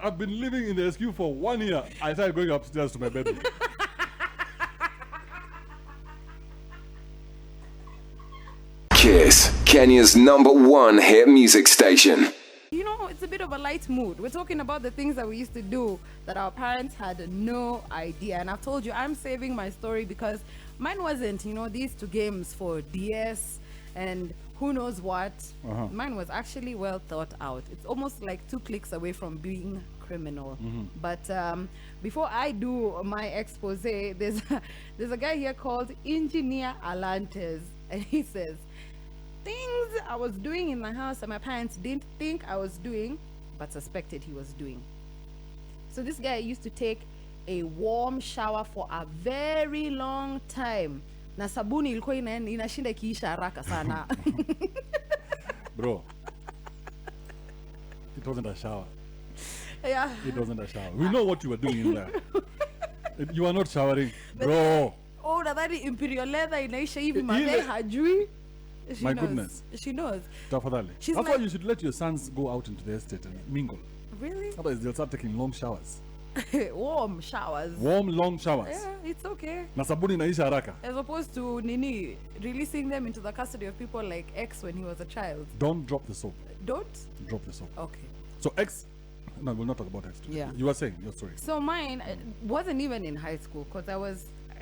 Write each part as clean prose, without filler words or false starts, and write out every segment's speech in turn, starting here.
I've been living in the SQ for 1 year. I started going upstairs to my bedroom. Kiss, Kenya's #1 hit music station. You know, it's a bit of a light mood. We're talking about the things that we used to do that our parents had no idea. And I've told you, I'm saving my story because mine wasn't, these two games for DS and who knows what. Mine was actually well thought out. It's almost like 2 clicks away from being criminal. But before I do my expose, there's a guy here called Engineer Alantes, and he says, things I was doing in my house and my parents didn't think I was doing, but suspected he was doing. So this guy used to take a warm shower for a very long time. Na sabuni ilikuwa inashinda ikiisha haraka sana. Bro, it wasn't a shower. Yeah. It wasn't a shower. We know what you were doing in there. You are not showering, bro. Oh, nadhani imperial leather inaisha hivi madhe hajui. My goodness. She knows. Tafadhali. That's why you should let your sons go out into the estate and mingle. Really? Otherwise they'll start taking long showers. Warm showers. Warm, long showers. Yeah, it's okay. Na sabuni inaisha haraka. As opposed to releasing them into the custody of people like X when he was a child. Don't drop the soap. Don't? Drop the soap. Okay. So X, no, we'll not talk about X today. Yeah. You were saying your story. So mine wasn't even in high school because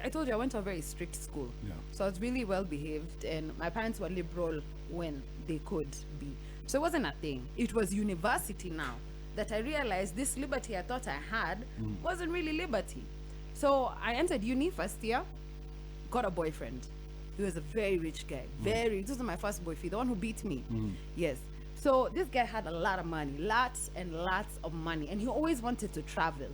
I told you I went to a very strict school. Yeah. So I was really well behaved and my parents were liberal when they could be. So it wasn't a thing. It was university now that I realized this liberty I thought I had wasn't really liberty. So I entered uni first year, got a boyfriend. He was a very rich guy. This was my first boyfriend, the one who beat me. Yes. So this guy had a lot of money, lots and lots of money. And he always wanted to travel.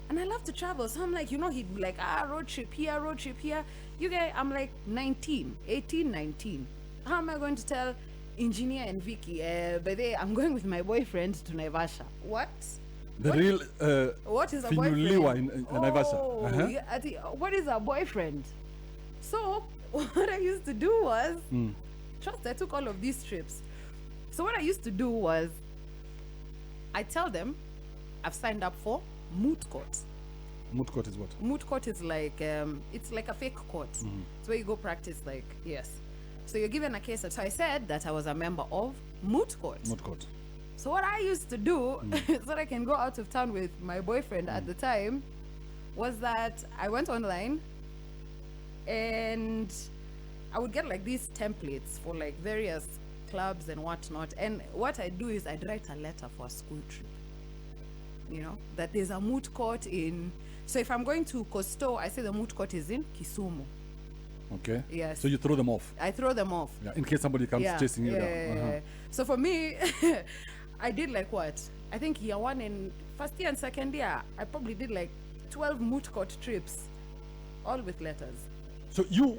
And I love to travel. So I'm like, he'd be like, road trip here, road trip here. You guys, I'm like 18, 19. How am I going to tell Engineer and Vicky, by the way, I'm going with my boyfriend to Naivasha? What? What is a boyfriend? in Naivasha. Yeah, what is a boyfriend? So what I used to do was, I took all of these trips. So what I used to do was, I tell them, I've signed up for moot court. Moot court is what? Moot court is like, it's like a fake court. It's where you go practice, yes. So you're given a case. So I said that I was a member of moot court. Moot court. So what I used to do, so that I can go out of town with my boyfriend at the time, was that I went online and I would get these templates for various clubs and whatnot. And what I do is I'd write a letter for a school trip. That there's a moot court in. So if I'm going to Costo, I say the moot court is in Kisumu. Okay. Yes. So you throw them off. I throw them off. Yeah, in case somebody comes chasing you down. Yeah. So for me, I did what? I think year 1 and first year and second year, I probably did 12 moot court trips, all with letters. So you,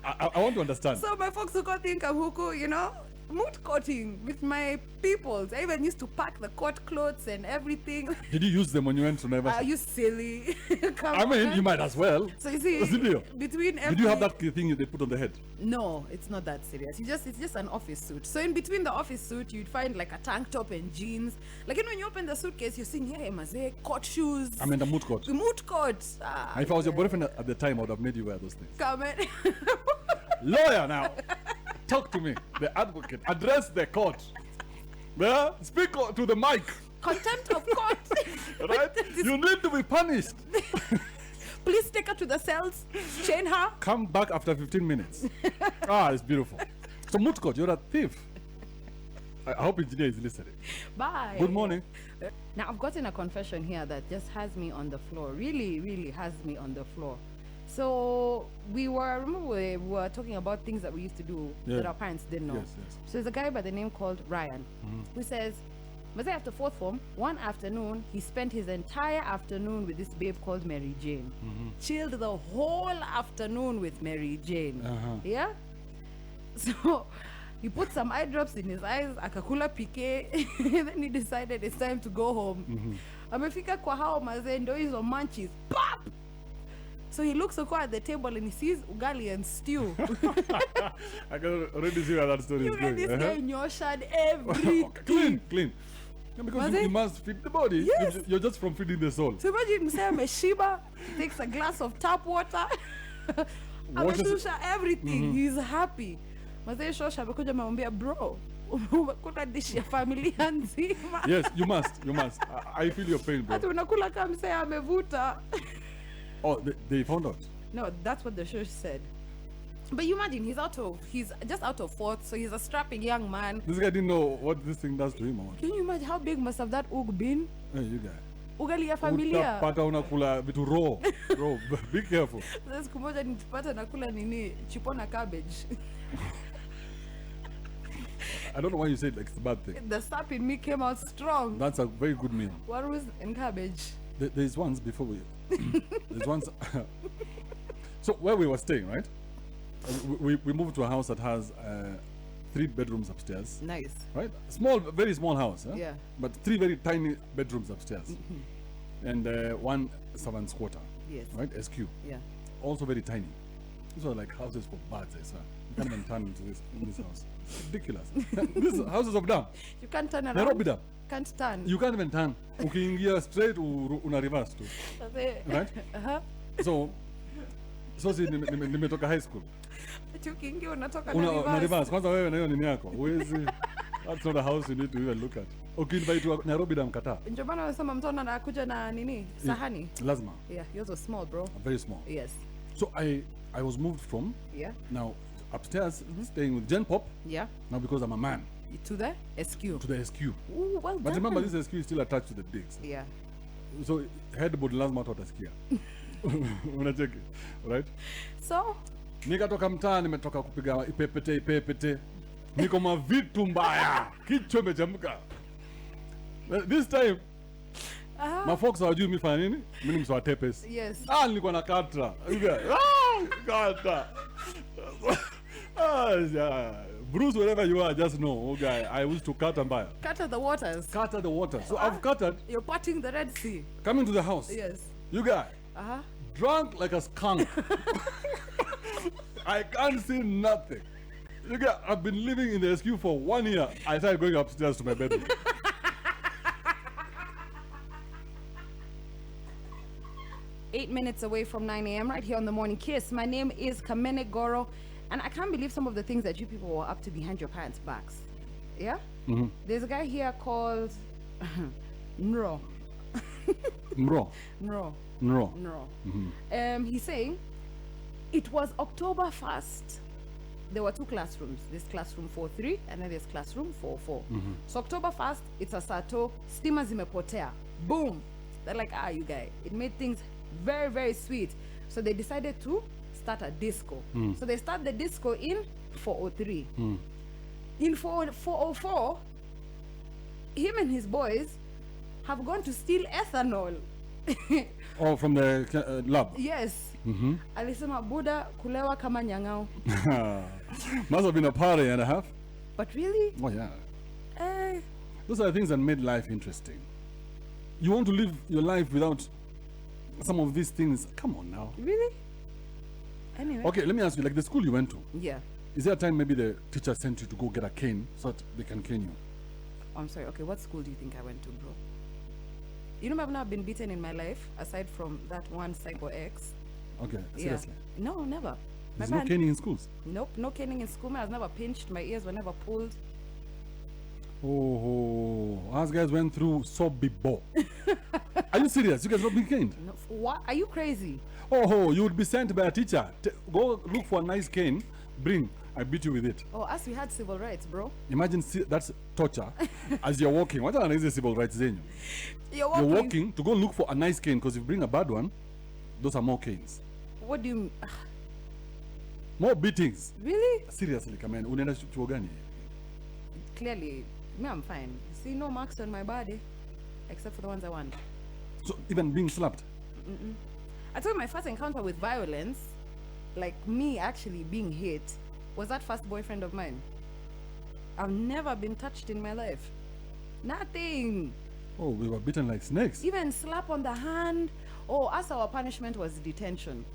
I want to understand. So my folks who got think I'm huku, moot courting with my peoples. I even used to pack the court clothes and everything. Did you use them when you went to Naivasha? Are you silly? You might as well. So you see, between did you have that thing they put on the head? No, it's not that serious. It's just an office suit. So in between the office suit, you'd find a tank top and jeans. When you open the suitcase, you're seeing maze, court shoes. I mean the moot court. The moot court. If I was your boyfriend at the time, I would have made you wear those things. Come in. Lawyer now. Talk to me. The advocate. Address the court. Yeah? Speak to the mic. Contempt of court. Right? You need to be punished. Please take her to the cells. Chain her. Come back after 15 minutes. It's beautiful. So moot court, you're a thief. I hope engineer is listening. Bye. Good morning. Now I've gotten a confession here that just has me on the floor. Really, really has me on the floor. So we were talking about things that we used to do that our parents didn't know. Yes. So there's a guy by the name called Ryan who says, after 4th form, one afternoon, he spent his entire afternoon with this babe called Mary Jane. Chilled the whole afternoon with Mary Jane. Yeah? So he put some eye drops in his eyes, akakula pike, then he decided it's time to go home. Amefika kwa hao mazee ndo hizo munchies. Pop! So he looks at the table and he sees ugali and stew. I can already see where that story is going. This guy nyoshed everything. Clean. Yeah, because Was you it? must feed the body. Yes. You're just from feeding the soul. So imagine say ameshiba, takes a glass of tap water, Washes- ameshusha everything. He's happy. Mazee shosha amekuja amemwambia bro, umekula dishi ya familia nzima. Yes, you must. You must. I feel your pain, bro. Hata unakula kama msee amevuta. Oh, they found out. No, that's what the show said. But you imagine he's just out of fourth, so he's a strapping young man. This guy didn't know what this thing does to him. Or what. Can you imagine how big must have that ug been? Hey, you guy. Ugali ya familia. Utapata unakula vitu raw. Bro, be careful. Sasa siku moja nitapata nakula nini chipo na cabbage. I don't know why you say it like it's a bad thing. The sap in me came out strong. That's a very good meal. What was in cabbage? There's once before we. There's once. So where we were staying, right? We moved to a house that has 3 bedrooms upstairs, Nice. right? Small, very small house. Yeah. But 3 very tiny bedrooms upstairs, and 1 servant's quarter, Yes. right? SQ. Yeah. Also very tiny. These are like houses for birds, sir. You can't even turn into this house. It's ridiculous. These houses of dam. You can't turn around. Nairobi dam. Can't turn. You can't even turn. Ukiingia straight una reverse too. Right? Uh-huh. So si nimetoka high school. Ukiingia unatoka Una na reverse. reverse. Kwanza wewe na hiyo nini yako. Huwezi. That's not a house you need to even look at. Ukiinvite to Nairobi dam kataa. Ndio maana wanasema mtu anakuja na nini? Sahani. Lazima. Yeah, yours was small, bro. Very small. Yes. So I was moved from Yeah. now upstairs staying with Gen Pop Yeah. now because I'm a man To the SQ. to the SQ. Ooh, well But done. remember this SQ is still attached to the digs. Yeah. So headboard lazima watu watasikia. Unacheki, right? So, Nikatoka mtaa nimetoka kupiga ipepete. Niko mavitu mbaya. Kichwa imechemka. This time mafolks hawajui mimi fanya nini? Mimi ni mswa tepes. yes. Nilikuwa na katra. Katra. Yeah. Bruce, wherever you are, just know, okay, I wish to cut mbaya. Cut the waters. Cutter the water. So I've cuttered, You're parting the Red Sea. coming to the house. Yes. You guy, Uh-huh. drunk like a skunk. I can't see nothing. You guy, I've been living in the SQ for 1 year. I started going upstairs to my bedroom. Eight minutes away from 9 a.m. right here on the Morning Kiss. My name is Kamene Goro, and I can't believe some of the things that you people were up to behind your parents' backs. Yeah? There's a guy here called Nro. Mro. Nro. Mro. Nro. He's saying it was October 1st. There were 2 classrooms. There's classroom 4-3 and then there's classroom 4-4. So October 1st, it's a sato. Stima zimepotea. Boom. They're like, you guy. It made things very, very sweet. So they decided to start a disco. So they start the disco in 403. In 404, him and his boys have gone to steal ethanol. Oh, from the lab. Yes. Alisema Buddha kulewa kama nyang'au. Must have been a party and a half. But really? Oh, yeah. Eh, Those are the things that made life interesting. You want to live your life without some of these things? Come on now. really? Anyway. Okay, let me ask you, like the school you went to, Yeah. is there a time maybe the teacher sent you to go get a cane so that they can cane you? I'm sorry. Okay, what school do you think I went to, bro? You know, I've not been beaten in my life, aside from that one Psycho X. Okay, seriously. Yeah. No, never. My There's no parents- caning in schools? Nope, no caning in school. I was never pinched. My ears were never pulled. Oh, us guys went through Sobibo. Are you serious? You guys not been caned? No, what? Are you crazy? Oh, you would be sent by a teacher. Go look for a nice cane, bring. I beat you with it. Oh, us, we had civil rights, bro. Imagine that's torture as you're walking. What are the civil rights zenyu? You're You're walking to go look for a nice cane because if you bring a bad one, those are more canes. What do you... More beatings. Really? Seriously, come on. Unaenda chuo gani? Clearly, me, I'm fine. See, no marks on my body, except for the ones I want. So even being slapped. I told you my first encounter with violence, like me actually being hit, was that first boyfriend of mine. I've never been touched in my life. Nothing. Oh, we were beaten like snakes. Even slap on the hand. Oh, us, our punishment was detention.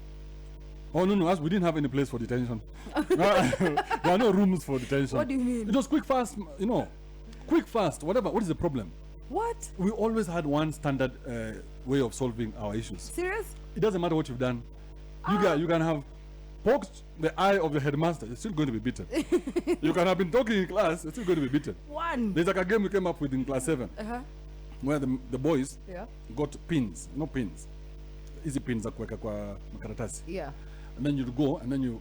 Oh, no, us, we didn't have any place for detention. There are no rooms for detention. What do you mean? It was quick, fast, quick, fast, whatever. What is the problem? What? We always had one standard way of solving our issues. Serious? It doesn't matter what you've done. You can have poked the eye of the headmaster, it's still going to be beaten. You can have been talking in class, it's still going to be beaten. One. There's like a game we came up with in class 7, where the boys got pins, no pins. Easy pins za kuweka kwa makaratasi. Yeah. And then you'd go and then you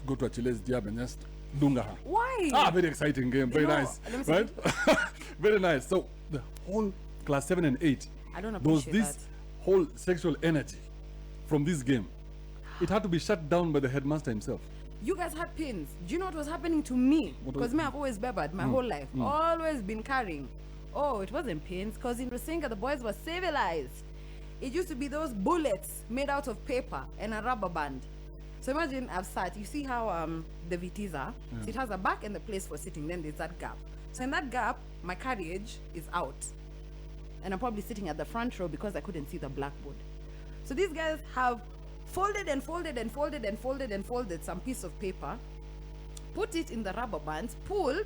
go to a Chile's diab and just dunga her. Why? Very exciting game, very nice. Right? Very nice. So the whole class 7 and 8, I don't there was appreciate this that. whole sexual energy from this game. It had to be shut down by the headmaster himself. You guys had pins. Do you know what was happening to me? Because me, I've always bebered my whole life. Always been carrying. Oh, it wasn't pins, because in Rusinga, the boys were civilized. It used to be those bullets made out of paper and a rubber band. So imagine I've sat, you see how the VTs are? So it has a back and the place for sitting, then there's that gap. So in that gap, my carriage is out. And I'm probably sitting at the front row because I couldn't see the blackboard. So these guys have folded and folded and folded and folded and folded some piece of paper, put it in the rubber bands, pulled,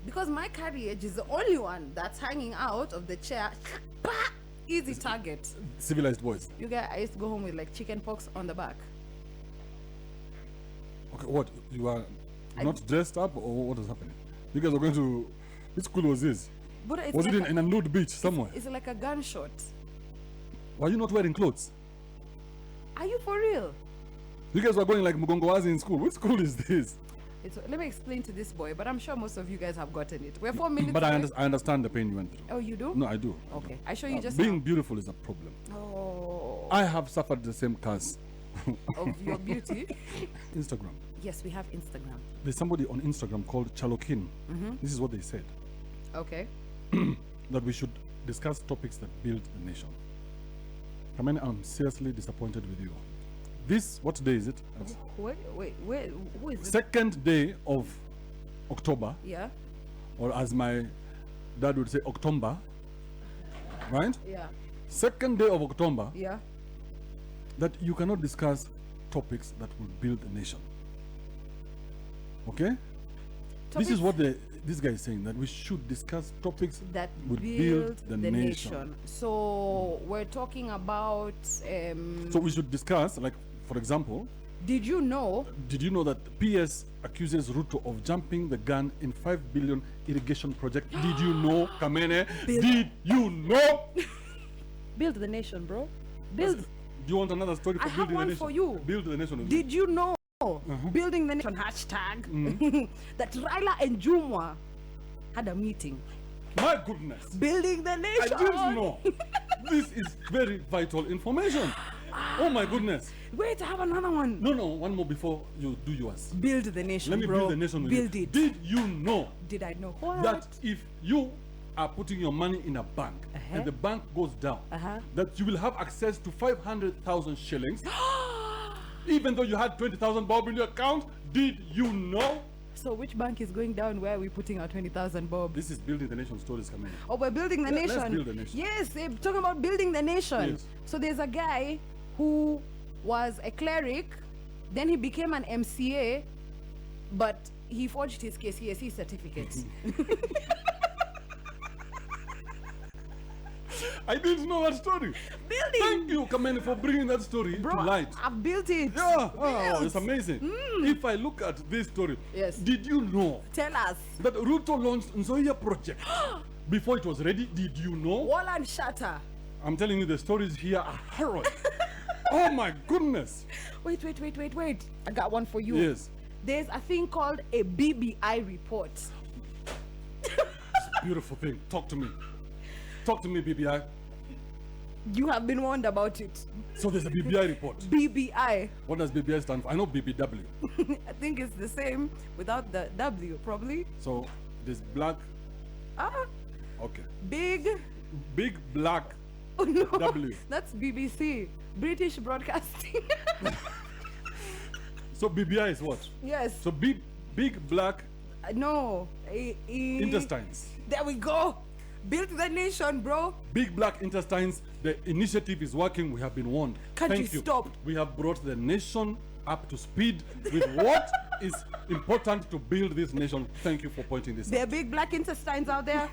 because my carriage is the only one that's hanging out of the chair. Easy target. Civilized boys. You guys, I used to go home with like chicken pox on the back. Okay, what? You are not dressed up, or what is happening? You guys are going to... Which school was this? But it's Was like it in a nude beach somewhere? It's like a gunshot. Were you not wearing clothes? Are you for real? You guys were going like Mugongowazi in school. Which school is this? Let me explain to this boy, but I'm sure most of you guys have gotten it. We're 4 minutes But away. I understand the pain you went through. Oh, you do? No, I do. Okay. I show you just Being now. beautiful is a problem. Oh, I have suffered the same curse. of your beauty. Instagram. Yes, we have Instagram. There's somebody on Instagram called Chalokin. This is what they said. Okay. That we should discuss topics that build the nation. Kamene, I'm seriously disappointed with you. This, what day is it? Wait, who is this? Second day of October, Yeah. or as my dad would say, October, right? Yeah. Second day of October, Yeah. that you cannot discuss topics that will build the nation. Okay? This is what this guy is saying, that we should discuss topics that would build the the nation. nation. So we're talking about. So we should discuss, like, for example, Did you know? did you know that PS accuses Ruto of jumping the gun in 5 billion irrigation project? Did you know, Kamene? Did you know? Build the nation, bro. Build. Do you want another story for I have building one the nation? for you. Build the nation. Did you know? Building the nation hashtag that Raila and Jumwa had a meeting. My goodness. Building the I nation. didn't know. This is very vital information. Oh my goodness. Wait, I have another one. No, one more before you do yours. Build the nation, Let me bro. build the nation with Build you. it. Did you know Did I know what? that if you are putting your money in a bank and the bank goes down, that you will have access to 500,000 shillings, even though you had 20,000 bob in your account? Did you know? So which bank is going down? Where are we putting our 20,000 bob? This is building the nation stories coming. Oh, we're building the nation. Let's build the nation. Yes, they're talking about building the nation. Yes. So there's a guy who was a cleric, then he became an MCA, but he forged his KCSE certificate. I didn't know that story. Building. Thank you, Kamene, for bringing that story Bro, to light. I've built it. Yeah, Built. it's amazing. If I look at this story, Yes. did you know Tell us. that Ruto launched Nzoia project before it was ready? Did you know? Wall and shatter. I'm telling you, the stories here are harrowing. Oh my goodness. Wait. I got one for you. Yes. There's a thing called a BBI report. Beautiful thing. Talk to me. Talk to me, BBI. You have been warned about it. So there's a BBI report. BBI. What does BBI stand for? I know BBW. I think it's the same without the W, probably. So there's black. Okay. Big. Big black Oh no. W. That's BBC. British Broadcasting. So BBI is what? Yes. So big black No. intestines. There we go. Build the nation, bro. Big black intestines. The initiative is working. We have been warned. Can't Thank you stop? We have brought the nation up to speed with what is important to build this nation. Thank you for pointing this out. There are big black intestines out there.